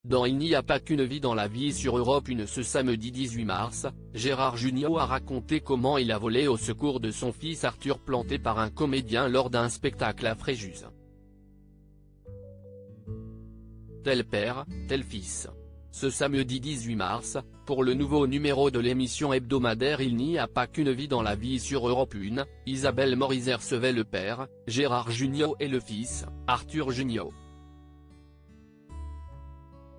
Dans Il n'y a pas qu'une vie dans la vie sur Europe 1 ce samedi 18 mars, Gérard Jugnot a raconté comment il a volé au secours de son fils Arthur planté par un comédien lors d'un spectacle à Fréjus. Tel père, tel fils. Ce samedi 18 mars, pour le nouveau numéro de l'émission hebdomadaire Il n'y a pas qu'une vie dans la vie sur Europe 1, Isabelle Morizet recevait le père, Gérard Jugnot et le fils, Arthur Jugnot.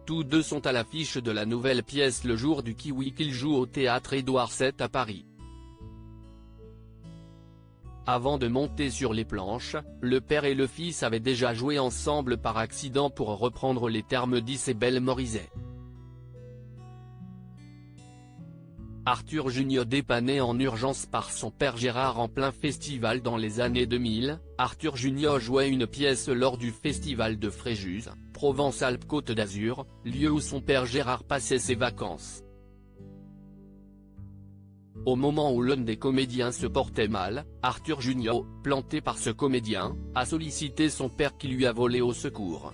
Tous deux sont à l'affiche de la nouvelle pièce Le Jour du Kiwi qu'ils jouent au théâtre Édouard VII à Paris. Avant de monter sur les planches, le père et le fils avaient déjà joué ensemble par accident pour reprendre les termes d'Isabelle Morizet. Arthur Jugnot dépanné en urgence par son père Gérard en plein festival dans les années 2000, Arthur Jugnot jouait une pièce lors du festival de Fréjus, Provence-Alpes-Côte d'Azur, lieu où son père Gérard passait ses vacances. Au moment où l'un des comédiens se portait mal, Arthur Jugnot, planté par ce comédien, a sollicité son père qui lui a volé au secours.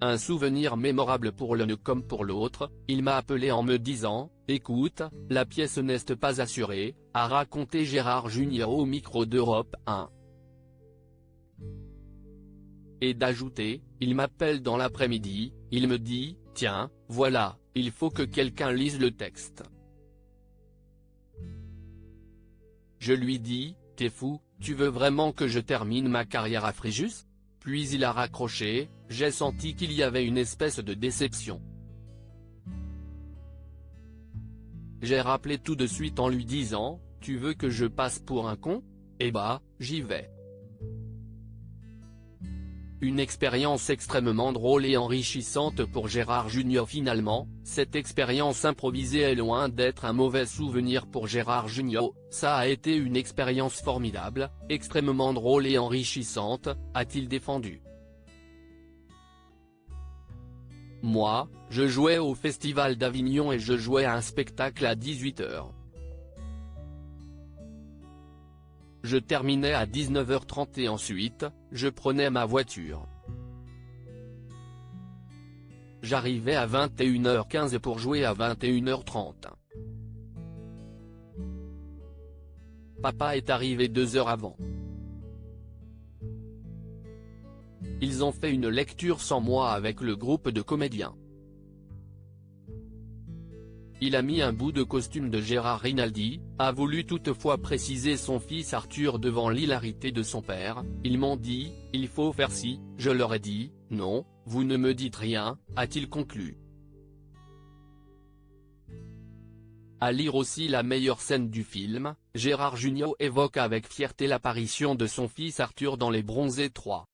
Un souvenir mémorable pour l'un comme pour l'autre, il m'a appelé en me disant « Écoute, la pièce n'est pas assurée », a raconté Gérard Jugnot au micro d'Europe 1. Et d'ajouter « Il m'appelle dans l'après-midi, il me dit « Tiens, voilà, il faut que quelqu'un lise le texte ». Je lui dis « T'es fou, tu veux vraiment que je termine ma carrière à Fréjus ?» Puis il a raccroché, j'ai senti qu'il y avait une espèce de déception. J'ai rappelé tout de suite en lui disant, tu veux que je passe pour un con? Eh bah, j'y vais. Une expérience extrêmement drôle et enrichissante pour Gérard Jugnot finalement, cette expérience improvisée est loin d'être un mauvais souvenir pour Gérard Jugnot, ça a été une expérience formidable, extrêmement drôle et enrichissante, a-t-il défendu. Moi, je jouais au Festival d'Avignon et je jouais à un spectacle à 18h. Je terminais à 19h30 et ensuite, je prenais ma voiture. J'arrivais à 21h15 pour jouer à 21h30. Papa est arrivé 2 heures avant. Ils ont fait une lecture sans moi avec le groupe de comédiens. Il a mis un bout de costume de Gérard Rinaldi, a voulu toutefois préciser son fils Arthur devant l'hilarité de son père, ils m'ont dit, il faut faire ci, je leur ai dit, non, vous ne me dites rien, a-t-il conclu. À lire aussi la meilleure scène du film, Gérard Jugnot évoque avec fierté l'apparition de son fils Arthur dans Les Bronzés 3.